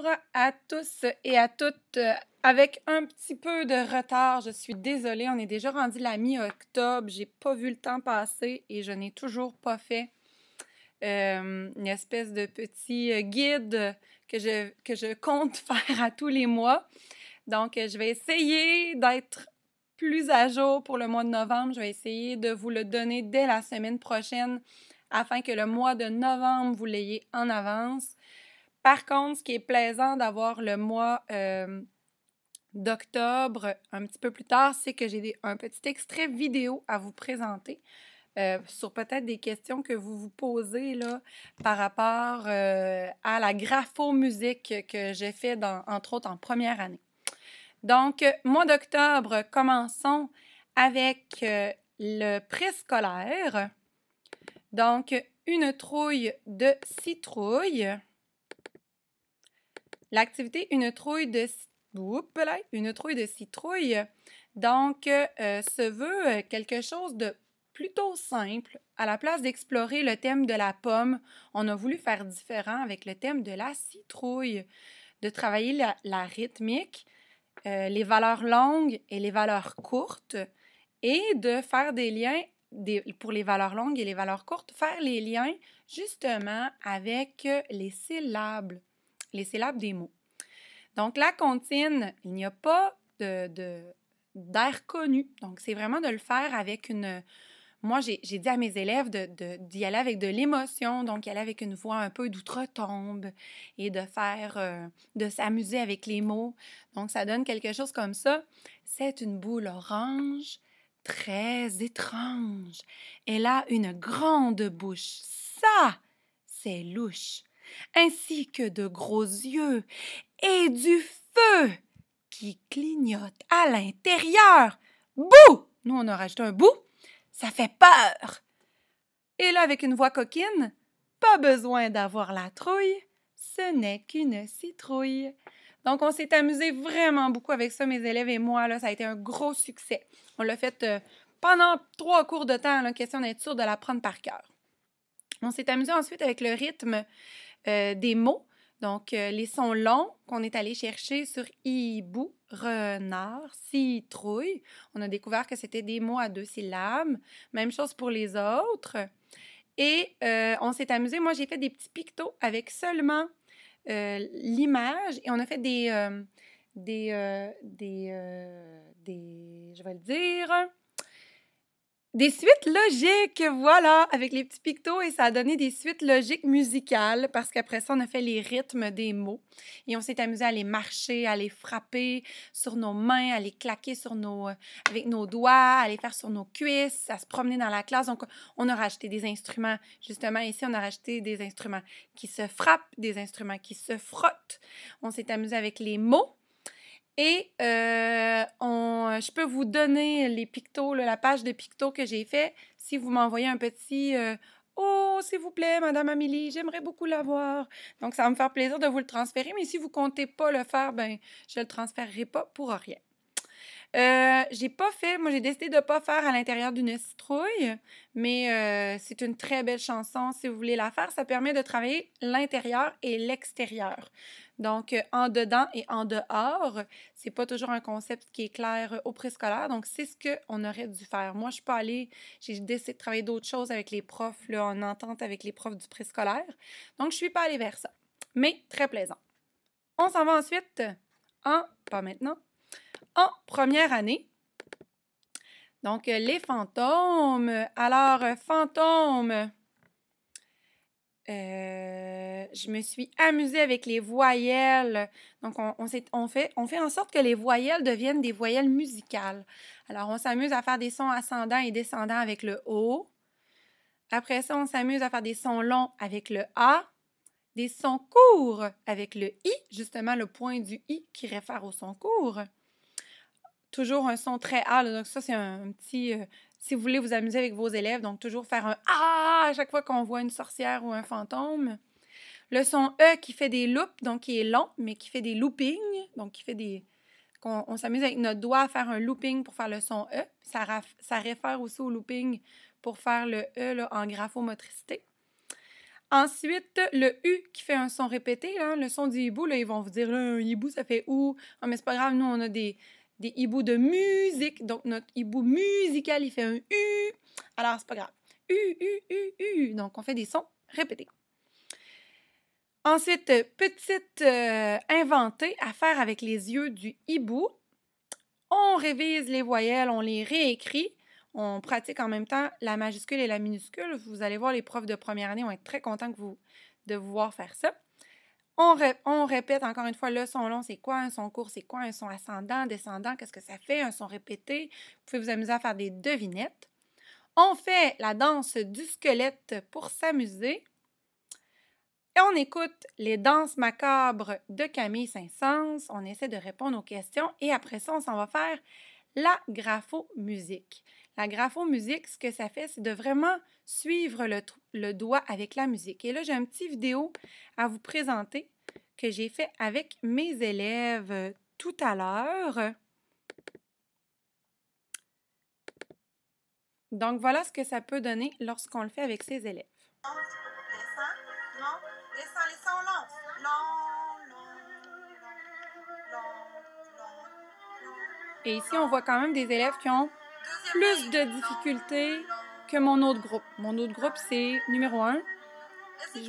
Bonjour à tous et à toutes. Avec un petit peu de retard, je suis désolée, on est déjà rendu la mi-octobre, j'ai pas vu le temps passer et je n'ai toujours pas fait une espèce de petit guide que je compte faire à tous les mois. Donc, je vais essayer d'être plus à jour pour le mois de novembre. Je vais essayer de vous le donner dès la semaine prochaine afin que le mois de novembre, vous l'ayez en avance. Par contre, ce qui est plaisant d'avoir le mois d'octobre un petit peu plus tard, c'est que j'ai un petit extrait vidéo à vous présenter sur peut-être des questions que vous vous posez là, par rapport à la graphomusique que j'ai fait, entre autres, en première année. Donc, mois d'octobre, commençons avec le préscolaire. Donc, une trouille de citrouille. L'activité une trouille de citrouille, donc, se veut quelque chose de plutôt simple. À la place d'explorer le thème de la pomme, on a voulu faire différent avec le thème de la citrouille, de travailler la rythmique, les valeurs longues et les valeurs courtes, et de faire des liens pour les valeurs longues et les valeurs courtes, faire les liens justement avec les syllabes des mots. Donc, la comptine, il n'y a pas d'air connu. Donc, c'est vraiment de le faire avec une... Moi, j'ai dit à mes élèves d'y aller avec de l'émotion, donc y aller avec une voix un peu d'outre-tombe et de s'amuser avec les mots. Donc, ça donne quelque chose comme ça. C'est une boule orange très étrange. Elle a une grande bouche. Ça, c'est louche. Ainsi que de gros yeux et du feu qui clignote à l'intérieur. Bouh! Nous, on a rajouté un bout. Ça fait peur. Et là, avec une voix coquine, pas besoin d'avoir la trouille, ce n'est qu'une citrouille. Donc, on s'est amusé vraiment beaucoup avec ça, mes élèves et moi. Là, ça a été un gros succès. On l'a fait pendant 3 cours de temps, là, question d'être sûr de l'apprendre par cœur. On s'est amusé ensuite avec le rythme des mots. Donc, les sons longs qu'on est allé chercher sur hibou, renard, citrouille. On a découvert que c'était des mots à 2 syllabes. Même chose pour les autres. Et on s'est amusé. Moi, j'ai fait des petits pictos avec seulement l'image. Et on a fait je vais le dire, des suites logiques, voilà, avec les petits pictos, et ça a donné des suites logiques musicales parce qu'après ça, on a fait les rythmes des mots et on s'est amusé à les marcher, à les frapper sur nos mains, à les claquer avec nos doigts, à les faire sur nos cuisses, à se promener dans la classe. Donc, on a rajouté des instruments. Justement, ici, on a rajouté des instruments qui se frappent, des instruments qui se frottent. On s'est amusé avec les mots. Et je peux vous donner les pictos, la page de pictos que j'ai fait. Si vous m'envoyez un petit « Oh, s'il vous plaît, Madame Amélie, j'aimerais beaucoup l'avoir. » Donc, ça va me faire plaisir de vous le transférer. Mais si vous ne comptez pas le faire, ben je ne le transférerai pas pour rien. J'ai pas fait, moi j'ai décidé de ne pas faire à l'intérieur d'une citrouille, mais c'est une très belle chanson. Si vous voulez la faire, ça permet de travailler l'intérieur et l'extérieur. Donc, en dedans et en dehors, c'est pas toujours un concept qui est clair au préscolaire. Donc, c'est ce qu'on aurait dû faire. Moi, je suis pas allée, j'ai décidé de travailler d'autres choses avec les profs, là, en entente avec les profs du préscolaire. Donc, je suis pas allée vers ça. Mais très plaisant. On s'en va ensuite pas maintenant, en première année. Donc, les fantômes. Alors, fantômes, je me suis amusée avec les voyelles. Donc, on fait en sorte que les voyelles deviennent des voyelles musicales. Alors, on s'amuse à faire des sons ascendants et descendants avec le O. Après ça, on s'amuse à faire des sons longs avec le A, des sons courts avec le I, justement le point du I qui réfère au son court. Toujours un son très A, là, donc ça, c'est un petit... si vous voulez vous amuser avec vos élèves, donc toujours faire un A à chaque fois qu'on voit une sorcière ou un fantôme. Le son E qui fait des loops, donc qui est long, mais qui fait des loopings, donc qui fait des... On s'amuse avec notre doigt à faire un looping pour faire le son E. Ça réfère aussi au looping pour faire le E là, en graphomotricité. Ensuite, le U qui fait un son répété, là, le son du hibou, là, ils vont vous dire, là, un hibou, ça fait OU. Ah, mais c'est pas grave, nous, on a des hiboux de musique. Donc, notre hibou musical, il fait un U. Alors, c'est pas grave. U, U, U, U. Donc, on fait des sons répétés. Ensuite, petite inventée à faire avec les yeux du hibou. On révise les voyelles, on les réécrit. On pratique en même temps la majuscule et la minuscule. Vous allez voir, les profs de première année vont être très contents de vous voir faire ça. On répète encore une fois, le son long, c'est quoi? Un son court, c'est quoi? Un son ascendant, descendant, qu'est-ce que ça fait? Un son répété. Vous pouvez vous amuser à faire des devinettes. On fait la danse du squelette pour s'amuser. Et on écoute les danses macabres de Camille Saint-Saëns. On essaie de répondre aux questions. Et après ça, on s'en va faire la graphomusique. La graphomusique, ce que ça fait, c'est de vraiment suivre le doigt avec la musique. Et là, j'ai une petite vidéo à vous présenter que j'ai fait avec mes élèves tout à l'heure. Donc, voilà ce que ça peut donner lorsqu'on le fait avec ses élèves. Descends, monte, descends, les sons longs. Long, Et ici, on voit quand même des élèves qui ont plus de difficultés que mon autre groupe. Mon autre groupe, c'est numéro 1.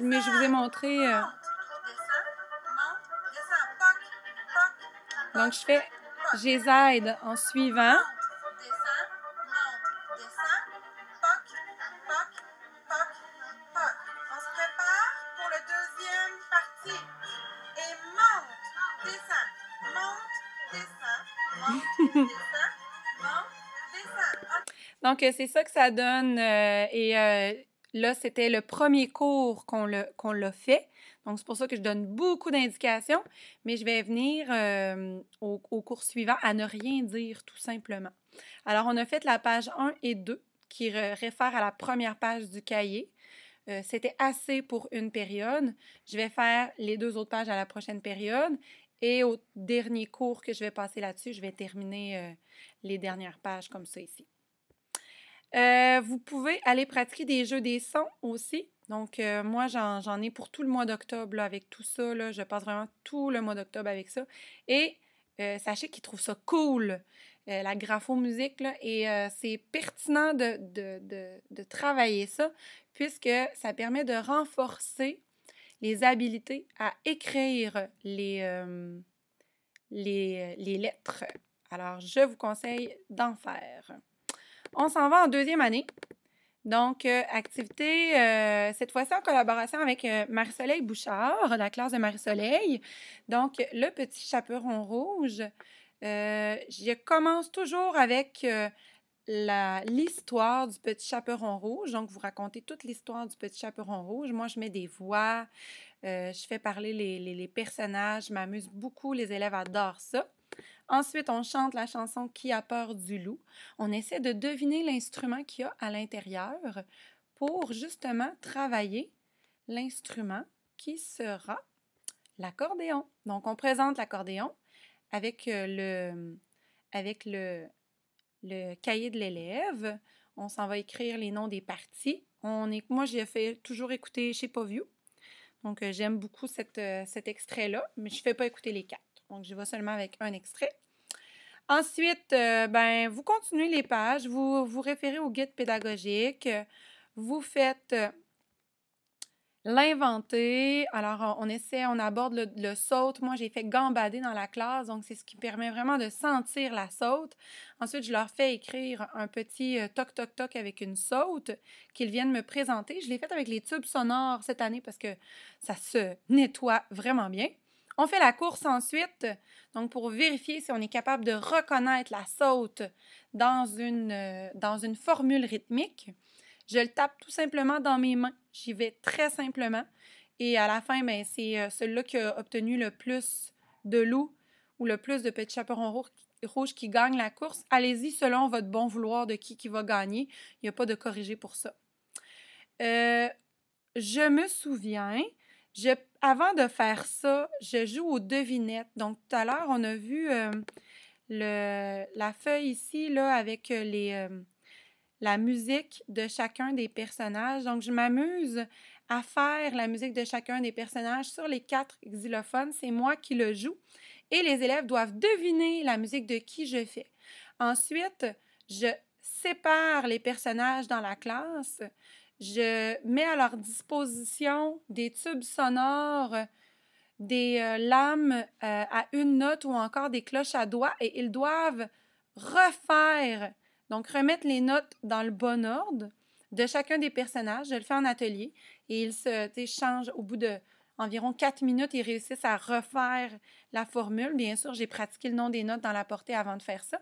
Mais je vous ai montré... Donc, je les aide en suivant. On se prépare pour la deuxième partie. Et monte, descend, monte, descend, monte, descend, monte, descend. Donc, c'est ça que ça donne. Là, c'était le premier cours qu'on l'a fait. Donc, c'est pour ça que je donne beaucoup d'indications. Mais je vais venir au cours suivant à ne rien dire, tout simplement. Alors, on a fait la page 1 et 2 qui réfèrent à la première page du cahier. C'était assez pour une période. Je vais faire les 2 autres pages à la prochaine période. Et au dernier cours que je vais passer là-dessus, je vais terminer les dernières pages comme ça ici. Vous pouvez aller pratiquer des jeux des sons aussi. Donc, moi, j'en ai pour tout le mois d'octobre avec tout ça. Là, je passe vraiment tout le mois d'octobre avec ça. Et sachez qu'ils trouvent ça cool, la graphomusique. Là, et c'est pertinent de travailler ça puisque ça permet de renforcer les habiletés à écrire les lettres. Alors, je vous conseille d'en faire. On s'en va en deuxième année. Donc, activité, cette fois-ci en collaboration avec Marie-Soleil Bouchard, la classe de Marie-Soleil. Donc, le petit chaperon rouge. Je commence toujours avec l'histoire du petit chaperon rouge. Donc, vous racontez toute l'histoire du petit chaperon rouge. Moi, je mets des voix, je fais parler les personnages, je m'amuse beaucoup, les élèves adorent ça. Ensuite, on chante la chanson « Qui a peur du loup ». On essaie de deviner l'instrument qu'il y a à l'intérieur pour justement travailler l'instrument qui sera l'accordéon. Donc, on présente l'accordéon avec le cahier de l'élève. On s'en va écrire les noms des parties. Moi, j'ai fait toujours écouter Shape of You. Donc, j'aime beaucoup cet extrait-là, mais je ne fais pas écouter les 4. Donc, je vais seulement avec un extrait. Ensuite, vous continuez les pages, vous référez au guide pédagogique, vous faites l'inventer. Alors, on aborde le saute. Moi, j'ai fait gambader dans la classe, donc c'est ce qui permet vraiment de sentir la saute. Ensuite, je leur fais écrire un petit toc-toc-toc avec une saute qu'ils viennent me présenter. Je l'ai fait avec les tubes sonores cette année parce que ça se nettoie vraiment bien. On fait la course ensuite, donc pour vérifier si on est capable de reconnaître la saute dans une formule rythmique. Je le tape tout simplement dans mes mains. J'y vais très simplement. Et à la fin, c'est celui-là qui a obtenu le plus de loups ou le plus de petits chaperons rouges qui gagne la course. Allez-y selon votre bon vouloir de qui va gagner. Il n'y a pas de corrigé pour ça. Je me souviens... Avant de faire ça, je joue aux devinettes. Donc, tout à l'heure, on a vu la feuille ici là, avec la musique de chacun des personnages. Donc, je m'amuse à faire la musique de chacun des personnages sur les 4 xylophones. C'est moi qui le joue. Et les élèves doivent deviner la musique de qui je fais. Ensuite, je sépare les personnages dans la classe. Je mets à leur disposition des tubes sonores, des lames à une note ou encore des cloches à doigts et ils doivent refaire, donc remettre les notes dans le bon ordre de chacun des personnages. Je le fais en atelier et ils se changent au bout de environ 4 minutes, ils réussissent à refaire la formule. Bien sûr, j'ai pratiqué le nom des notes dans la portée avant de faire ça.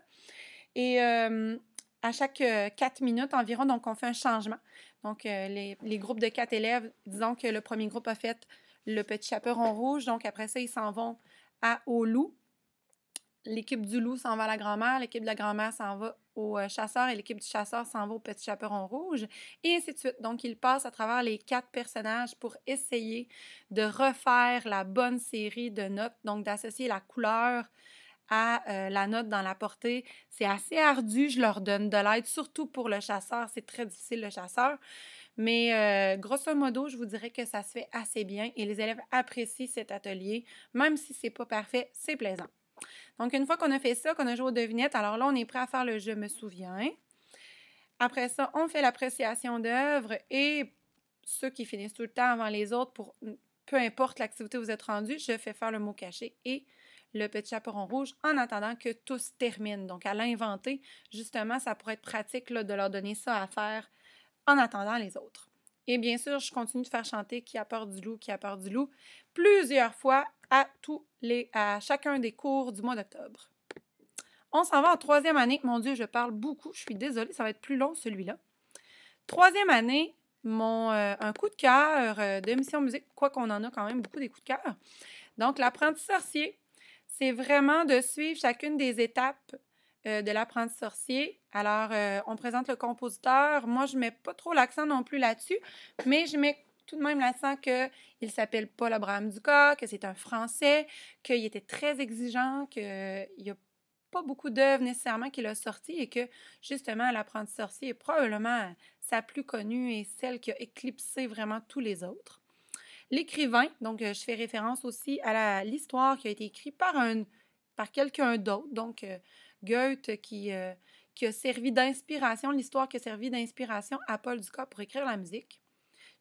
Et à chaque 4 minutes environ, donc on fait un changement. Donc, les groupes de 4 élèves, disons que le premier groupe a fait le petit chaperon rouge, donc après ça, ils s'en vont au loup. L'équipe du loup s'en va à la grand-mère, l'équipe de la grand-mère s'en va au chasseur et l'équipe du chasseur s'en va au petit chaperon rouge, et ainsi de suite. Donc, ils passent à travers les 4 personnages pour essayer de refaire la bonne série de notes, donc d'associer la couleur à la note dans la portée. C'est assez ardu, je leur donne de l'aide, surtout pour le chasseur. C'est très difficile, le chasseur. Mais grosso modo, je vous dirais que ça se fait assez bien et les élèves apprécient cet atelier. Même si c'est pas parfait, c'est plaisant. Donc, une fois qu'on a fait ça, qu'on a joué aux devinettes, alors là, on est prêt à faire le « Je me souviens ». Après ça, on fait l'appréciation d'œuvre et ceux qui finissent tout le temps avant les autres, pour peu importe l'activité où vous êtes rendu, je fais faire le mot caché et le petit chaperon rouge en attendant que tous terminent. Donc, à l'inventer, justement, ça pourrait être pratique là, de leur donner ça à faire en attendant les autres. Et bien sûr, je continue de faire chanter Qui a peur du loup, qui a peur du loup, plusieurs fois à chacun des cours du mois d'octobre. On s'en va en 3e année. Mon Dieu, je parle beaucoup. Je suis désolée, ça va être plus long celui-là. 3e année, un coup de cœur de Mission Musique, quoi qu'on en a quand même beaucoup des coups de cœur. Donc, l'apprenti sorcier, c'est vraiment de suivre chacune des étapes de l'apprenti sorcier. Alors, on présente le compositeur. Moi, je ne mets pas trop l'accent non plus là-dessus, mais je mets tout de même l'accent qu'il s'appelle Paul Abraham Ducas, que c'est un Français, qu'il était très exigeant, qu'il n'y a pas beaucoup d'œuvres nécessairement qu'il a sorties et que, justement, l'apprenti sorcier est probablement sa plus connue et celle qui a éclipsé vraiment tous les autres. L'écrivain, donc je fais référence aussi à l'histoire qui a été écrite par quelqu'un d'autre, donc Goethe qui a servi d'inspiration, l'histoire qui a servi d'inspiration à Paul Ducas pour écrire la musique.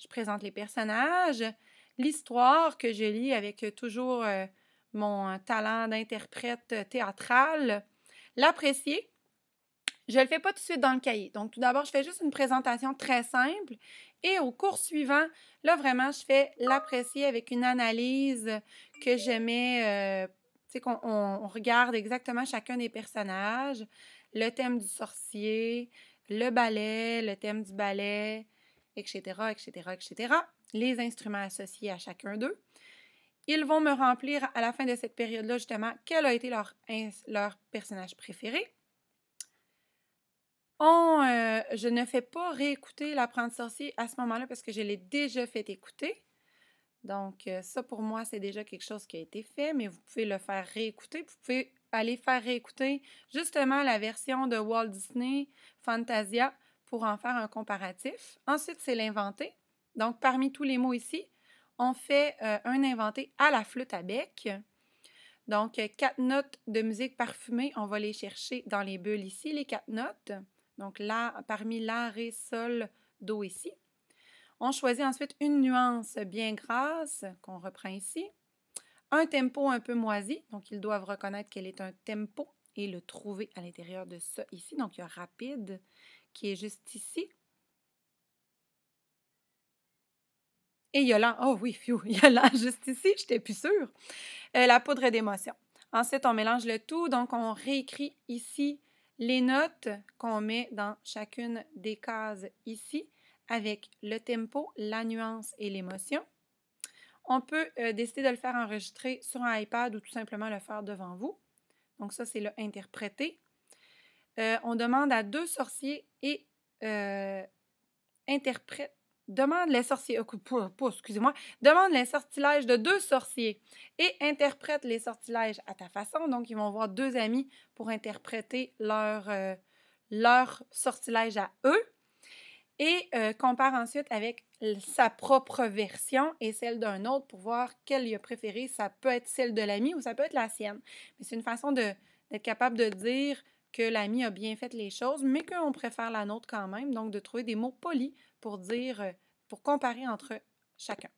Je présente les personnages, l'histoire que je lis avec toujours mon talent d'interprète théâtral, l'apprécier. Je ne le fais pas tout de suite dans le cahier. Donc, tout d'abord, je fais juste une présentation très simple. Et au cours suivant, là, vraiment, je fais l'apprécier avec une analyse que je mets, tu sais, qu'on regarde exactement chacun des personnages, le thème du sorcier, le ballet, le thème du ballet, etc., etc., etc., les instruments associés à chacun d'eux. Ils vont me remplir à la fin de cette période-là, justement, quel a été leur personnage préféré. Je ne fais pas réécouter l'apprenti sorcier à ce moment-là parce que je l'ai déjà fait écouter. Donc, ça, pour moi, c'est déjà quelque chose qui a été fait, mais vous pouvez le faire réécouter. Vous pouvez aller faire réécouter justement la version de Walt Disney Fantasia pour en faire un comparatif. Ensuite, c'est l'inventé. Donc, parmi tous les mots ici, on fait un inventé à la flûte à bec. Donc, 4 notes de musique parfumée, on va les chercher dans les bulles ici, les 4 notes. Donc, là, parmi la, ré, sol, do ici. On choisit ensuite une nuance bien grasse qu'on reprend ici. Un tempo un peu moisi, donc ils doivent reconnaître quel est un tempo et le trouver à l'intérieur de ça ici. Donc, il y a rapide qui est juste ici. Et il y a lent. Oh oui, il y a lent juste ici, je n'étais plus sûre. La poudre d'émotion. Ensuite, on mélange le tout, donc on réécrit ici les notes qu'on met dans chacune des cases ici avec le tempo, la nuance et l'émotion. On peut décider de le faire enregistrer sur un iPad ou tout simplement le faire devant vous. Donc ça, c'est le interpréter. On demande à 2 sorciers et interprète. Demande les sortilèges de 2 sorciers et interprète les sortilèges à ta façon. Donc, ils vont voir 2 amis pour interpréter leur sortilège à eux. et compare ensuite avec sa propre version et celle d'un autre pour voir quelle il a préféré. Ça peut être celle de l'ami ou ça peut être la sienne. Mais c'est une façon d'être capable de dire que l'ami a bien fait les choses, mais qu'on préfère la nôtre quand même. Donc, de trouver des mots polis pour dire, pour comparer entre chacun.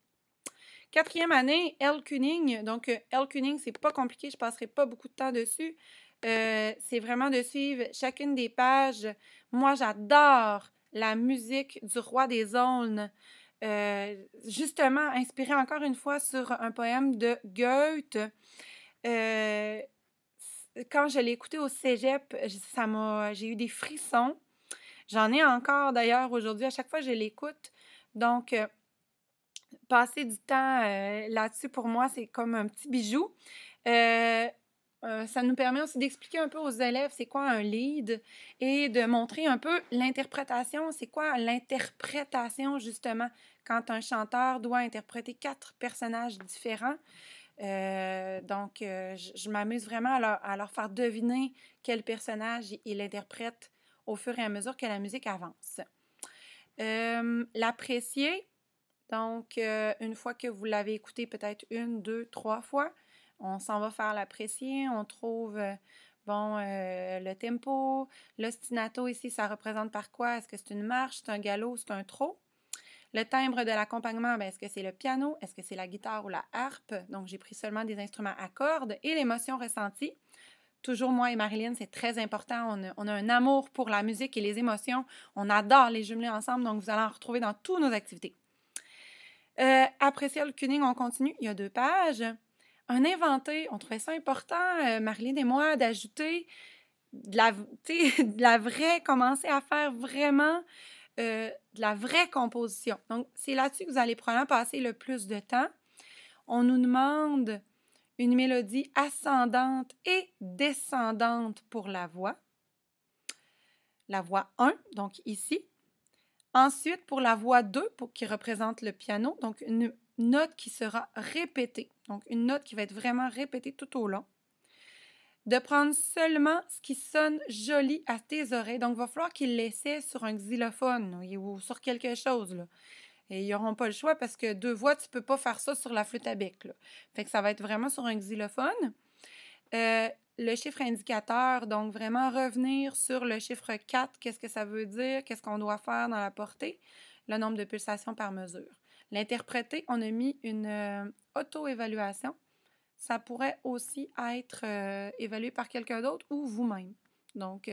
4e année, Elle Kuning. Donc, Elle Kuning, c'est pas compliqué, je passerai pas beaucoup de temps dessus. C'est vraiment de suivre chacune des pages. Moi, j'adore la musique du Roi des Aulnes. Justement, inspirée encore une fois sur un poème de Goethe. Quand je l'ai écouté au cégep, j'ai eu des frissons. J'en ai encore d'ailleurs aujourd'hui, à chaque fois que je l'écoute. Donc, passer du temps là-dessus, pour moi, c'est comme un petit bijou. Ça nous permet aussi d'expliquer un peu aux élèves c'est quoi un lead et de montrer un peu l'interprétation. C'est quoi l'interprétation, justement, quand un chanteur doit interpréter 4 personnages différents. Donc, je m'amuse vraiment à leur faire deviner quel personnage il interprète au fur et à mesure que la musique avance. L'apprécier. Donc, une fois que vous l'avez écouté peut-être 1, 2, 3 fois, on s'en va faire l'apprécier. On trouve, le tempo. L'ostinato ici, ça représente par quoi? Est-ce que c'est une marche, c'est un galop, c'est un trot? Le timbre de l'accompagnement, est-ce que c'est le piano? Est-ce que c'est la guitare ou la harpe? Donc, j'ai pris seulement des instruments à cordes. Et l'émotion ressentie. Toujours moi et Marilyn, c'est très important. On a un amour pour la musique et les émotions. On adore les jumeler ensemble, donc vous allez en retrouver dans toutes nos activités. Après ça, le Kuning, on continue. Il y a 2 pages. Un inventé, on trouvait ça important, Marilyn et moi, d'ajouter de la vraie, commencer à faire vraiment de la vraie composition. Donc, c'est là-dessus que vous allez probablement passer le plus de temps. On nous demande une mélodie ascendante et descendante pour la voix. La voix 1, donc ici. Ensuite, pour la voix 2, qui représente le piano, donc une note qui sera répétée. Donc, une note qui va être vraiment répétée tout au long. De prendre seulement ce qui sonne joli à tes oreilles. Donc, il va falloir qu'ils l'essaient sur un xylophone ou sur quelque chose, là. Et ils n'auront pas le choix parce que 2 voix, tu ne peux pas faire ça sur la flûte à bec, là. Fait que ça va être vraiment sur un xylophone. Le chiffre indicateur, donc vraiment revenir sur le chiffre 4, qu'est-ce que ça veut dire, qu'est-ce qu'on doit faire dans la portée, le nombre de pulsations par mesure. L'interpréter, on a mis une auto-évaluation. Ça pourrait aussi être évalué par quelqu'un d'autre ou vous-même. Donc,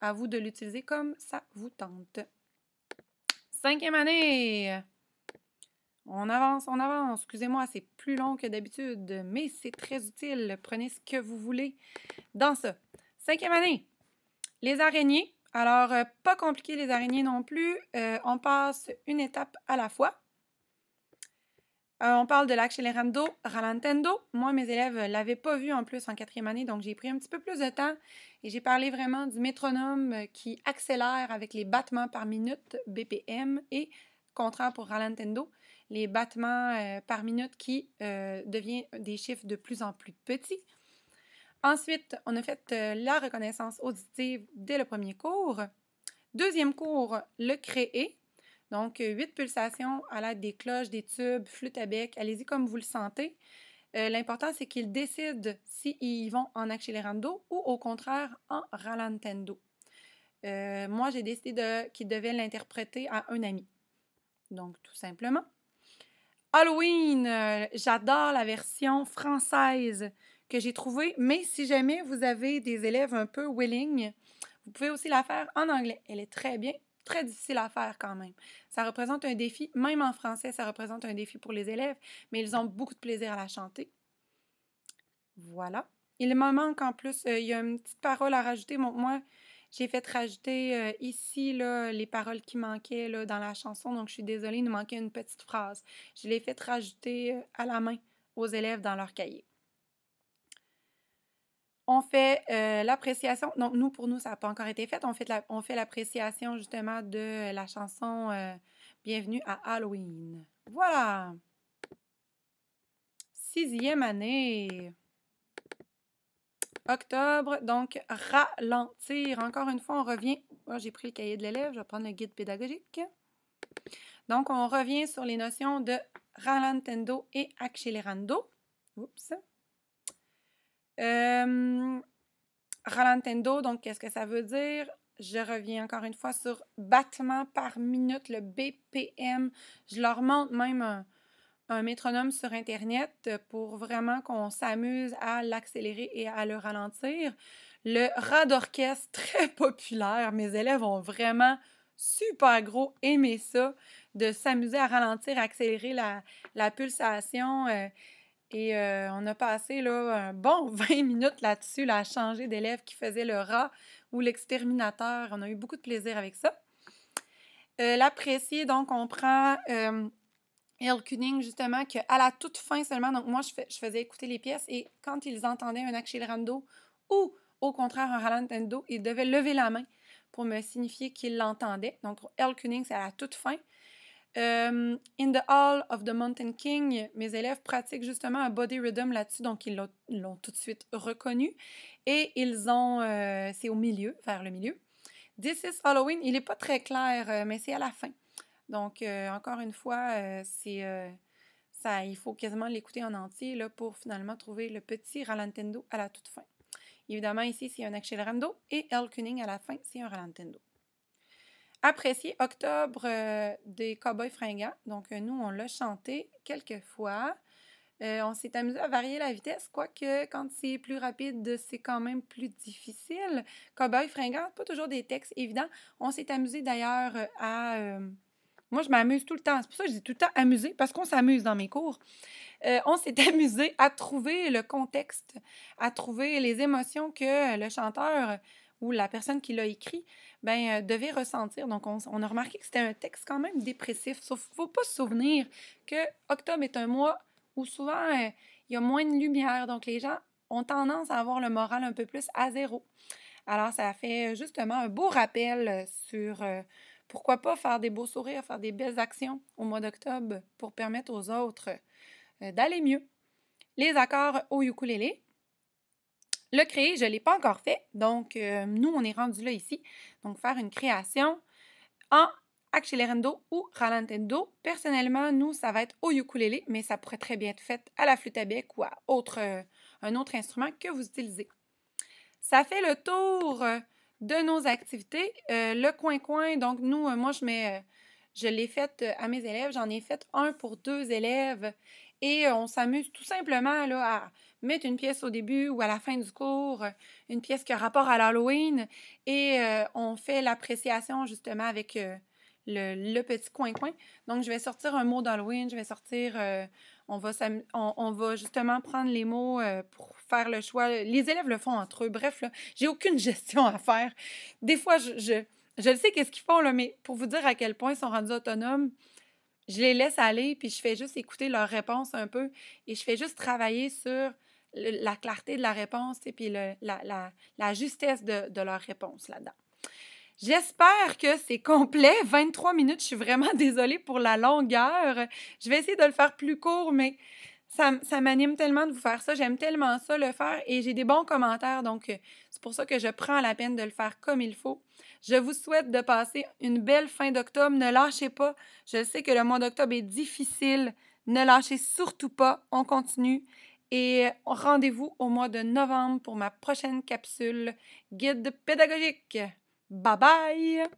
à vous de l'utiliser comme ça vous tente. 5e année! On avance, on avance. Excusez-moi, c'est plus long que d'habitude, mais c'est très utile. Prenez ce que vous voulez dans ça. 5e année, les araignées. Alors, pas compliqué les araignées non plus. On passe une étape à la fois. On parle de l'accelerando, ralentendo. Moi, mes élèves ne l'avaient pas vu en plus en 4e année, donc j'ai pris un petit peu plus de temps et j'ai parlé vraiment du métronome qui accélère avec les battements par minute, BPM, et contraire pour ralentendo, les battements par minute qui deviennent des chiffres de plus en plus petits. Ensuite, on a fait la reconnaissance auditive dès le premier cours. 2e cours, le créer. Donc, 8 pulsations à l'aide des cloches, des tubes, flûte à bec. Allez-y comme vous le sentez. L'important, c'est qu'ils décident s'ils vont en accelerando ou au contraire en ralentendo. Moi, j'ai décidé qu'ils devaient l'interpréter à un ami. Donc, tout simplement. Halloween, j'adore la version française que j'ai trouvée, mais si jamais vous avez des élèves un peu willing, vous pouvez aussi la faire en anglais. Elle est très bien, très difficile à faire quand même. Ça représente un défi, même en français, ça représente un défi pour les élèves, mais ils ont beaucoup de plaisir à la chanter. Voilà. Il me manque en plus, il y a une petite parole à rajouter. Moi, j'ai fait rajouter ici là, les paroles qui manquaient là, dans la chanson, donc je suis désolée, il nous manquait une petite phrase. Je l'ai fait rajouter à la main aux élèves dans leur cahier. On fait l'appréciation. Donc, pour nous, ça n'a pas encore été fait. On fait l'appréciation justement de la chanson Bienvenue à Halloween. Voilà! 6e année. Octobre, donc ralentir. Encore une fois, on revient. Oh, j'ai pris le cahier de l'élève, je vais prendre le guide pédagogique. Donc, on revient sur les notions de rallentando et accelerando. Oups. Rallentando, donc, qu'est-ce que ça veut dire? Je reviens encore une fois sur battements par minute, le BPM. Je leur montre même un métronome sur Internet pour vraiment qu'on s'amuse à l'accélérer et à le ralentir. Le rat d'orchestre, très populaire. Mes élèves ont vraiment super gros aimé ça, de s'amuser à ralentir, à accélérer la pulsation. Et on a passé là, un bon 20 minutes là-dessus, là, à changer d'élèves qui faisaient le rat ou l'exterminateur. On a eu beaucoup de plaisir avec ça. L'apprécier, donc, on prend El Kuning, justement, qu'à la toute fin seulement, donc moi, je faisais écouter les pièces et quand ils entendaient un accelerando ou, au contraire, un rallentando, ils devaient lever la main pour me signifier qu'ils l'entendaient. Donc, El Kuning, c'est à la toute fin. In the Hall of the Mountain King, mes élèves pratiquent justement un body rhythm là-dessus, donc ils l'ont tout de suite reconnu. Et ils ont, c'est au milieu, vers le milieu. This is Halloween, il n'est pas très clair, mais c'est à la fin. Donc, encore une fois, il faut quasiment l'écouter en entier là, pour finalement trouver le petit rallentando à la toute fin. Évidemment, ici, c'est un accelerando et El Kuning à la fin, c'est un rallentando. Apprécier Octobre des Cowboys fringants. Donc, nous, on l'a chanté quelques fois. On s'est amusé à varier la vitesse, quoique quand c'est plus rapide, c'est quand même plus difficile. Cowboys fringants, pas toujours des textes évidents. On s'est amusé d'ailleurs à... moi, je m'amuse tout le temps. C'est pour ça que je dis tout le temps amusé, parce qu'on s'amuse dans mes cours. On s'est amusé à trouver le contexte, à trouver les émotions que le chanteur ou la personne qui l'a écrit devait ressentir. Donc, on a remarqué que c'était un texte quand même dépressif. Sauf qu'il ne faut pas se souvenir que octobre est un mois où souvent il y a moins de lumière. Donc, les gens ont tendance à avoir le moral un peu plus à zéro. Alors, ça fait justement un beau rappel sur pourquoi pas faire des beaux sourires, faire des belles actions au mois d'octobre pour permettre aux autres d'aller mieux. Les accords au ukulélé. Le créer, je ne l'ai pas encore fait. Donc, nous, on est rendu là ici. Donc, faire une création en accelerando ou rallentando. Personnellement, nous, ça va être au ukulélé, mais ça pourrait très bien être fait à la flûte à bec ou à un autre instrument que vous utilisez. Ça fait le tour de nos activités. Le coin-coin, donc nous, moi, je l'ai fait à mes élèves. J'en ai fait un pour 2 élèves. Et on s'amuse tout simplement là, à mettre une pièce au début ou à la fin du cours, une pièce qui a rapport à l'Halloween. Et on fait l'appréciation justement avec le petit coin-coin. Donc, je vais sortir un mot d'Halloween. Je vais sortir... on va justement prendre les mots pour faire le choix. Les élèves le font entre eux. Bref, là, j'ai aucune gestion à faire. Des fois, je le sais qu'est-ce qu'ils font, là, mais pour vous dire à quel point ils sont rendus autonomes, je les laisse aller, puis je fais juste écouter leurs réponses un peu, et je fais juste travailler sur la clarté de la réponse, et puis la justesse de leur réponse là-dedans. J'espère que c'est complet. 23 minutes, je suis vraiment désolée pour la longueur. Je vais essayer de le faire plus court, mais ça m'anime tellement de vous faire ça. J'aime tellement ça, le faire, et j'ai des bons commentaires, donc c'est pour ça que je prends la peine de le faire comme il faut. Je vous souhaite de passer une belle fin d'octobre. Ne lâchez pas. Je sais que le mois d'octobre est difficile. Ne lâchez surtout pas. On continue. Et rendez-vous au mois de novembre pour ma prochaine capsule guide pédagogique. Bye bye!